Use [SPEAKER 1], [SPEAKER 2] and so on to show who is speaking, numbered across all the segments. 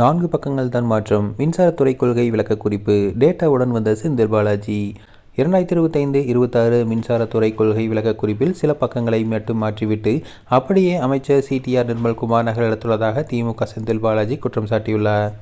[SPEAKER 1] 4 பக்கங்கள் தான் மாற்றம். மின்சாரத்துறை கொள்கை விளக்கக்குறிப்பு. டேட்டாவுடன் வந்த செந்தில் பாலாஜி. 2025-26 மின்சாரத்துறை கொள்கை விளக்கக்குறிப்பில் சில பக்கங்களை மட்டும் மாற்றிவிட்டு அப்படியே அமைச்சர் CTR நிர்மல்குமார் நகலெடுத்துள்ளதாக திமுக செந்தில் பாலாஜி குற்றம் சாட்டியுள்ளார்.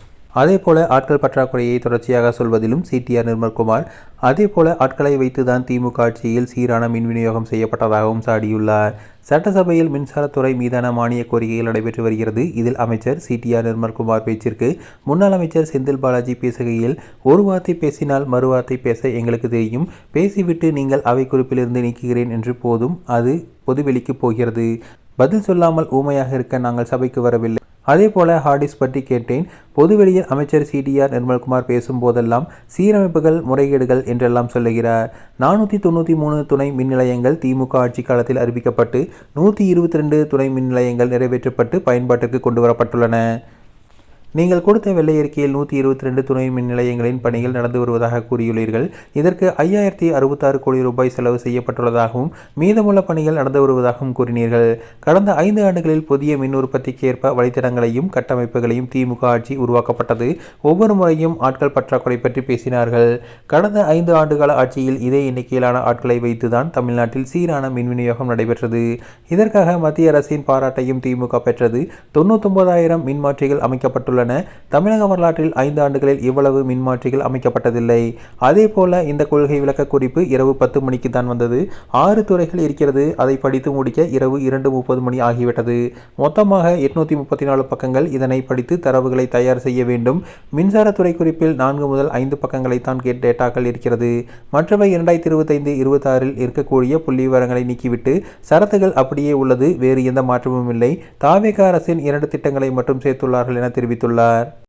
[SPEAKER 1] அதேபோல ஆட்கள் பற்றாக்குறையை தொடர்ச்சியாக சொல்வதிலும் CTR நிர்மல்குமார் அதேபோல ஆட்களை வைத்துதான் திமுக ஆட்சியில் சீரான மின் விநியோகம் செய்யப்பட்டதாகவும் சாடியுள்ளார். சட்டசபையில் மின்சாரத்துறை மீதான மானிய கோரிக்கைகள் நடைபெற்று வருகிறது. இதில் அமைச்சர் CTR நிர்மல்குமார் பேச்சிற்கு முன்னாள் அமைச்சர் செந்தில் பாலாஜி பேசுகையில், ஒரு வார்த்தை பேசினால் மறுவார்த்தை பேச எங்களுக்கு தெரியும். பேசிவிட்டு நீங்கள் அவை குறிப்பிலிருந்து நீக்குகிறேன் என்று போதும் அது பொதுவெளிக்கு போகிறது. பதில் சொல்லாமல் ஊமையாக இருக்க நாங்கள் சபைக்கு வரவில்லை. அதேபோல ஹார்டிஸ் பற்றி கேட்டேன். பொதுவெளியில் அமைச்சர் CTR நிர்மல்குமார் பேசும் போதெல்லாம் சீரமைப்புகள் முறைகேடுகள் என்றெல்லாம் சொல்லுகிறார். 493 துணை மின் நிலையங்கள் திமுக ஆட்சி காலத்தில் அறிவிக்கப்பட்டு 122 துணை மின் நிலையங்கள் நிறைவேற்றப்பட்டு பயன்பாட்டிற்கு கொண்டு வரப்பட்டுள்ளன. நீங்கள் கொடுத்த வெள்ளை அறிக்கையில் 122 துணை மின் நிலையங்களின் பணிகள் நடந்து வருவதாக கூறியுள்ளீர்கள். இதற்கு 5066 கோடி ரூபாய் செலவு செய்யப்பட்டுள்ளதாகவும் மீதமுள்ள பணிகள் நடந்து வருவதாகவும் கூறினீர்கள். கடந்த 5 ஆண்டுகளில் புதிய மின் உற்பத்திக்கு ஏற்ப வழித்தடங்களையும் கட்டமைப்புகளையும் திமுக ஆட்சி உருவாக்கப்பட்டது. ஒவ்வொரு முறையும் ஆட்கள் பற்றாக்குறை பற்றி பேசினார்கள். கடந்த 5 ஆண்டுகால ஆட்சியில் இதே எண்ணிக்கையிலான ஆட்களை வைத்துதான் தமிழ்நாட்டில் சீரான மின் விநியோகம் நடைபெற்றது. இதற்காக மத்திய அரசின் பாராட்டையும் திமுக பெற்றது. 99,000 மின்மாற்றிகள் அமைக்கப்பட்டுள்ளன. தமிழக வரலாற்றில் 5 ஆண்டுகளில் இவ்வளவு மின்மாற்றிகள் அமைக்கப்பட்டதில்லை. அதேபோல இந்த கொள்கை விளக்க குறிப்பு இரவு 10 மணிக்கு தான் வந்தது. 6 துறைகள் இருக்கிறது. அதை படித்து முடிக்க இரவு 2:30 மணி ஆகிவிட்டது. மொத்தமாக 834 பக்கங்கள். இதனை படித்து தரவுகளை தயார் செய்ய வேண்டும். மின்சாரத்துறை குறிப்பில் 4 முதல் 5 பக்கங்களைத்தான் டேட்டாக்கள் இருக்கிறது. மற்றவை 2025-26 இருக்கக்கூடிய புள்ளி விவரங்களை நீக்கிவிட்டு சரத்துகள் அப்படியே உள்ளது. வேறு எந்த மாற்றமும் இல்லை. தாவேகா அரசின் 2 திட்டங்களை மட்டும் சேர்த்துள்ளார்கள் என தெரிவித்துள்ளார்.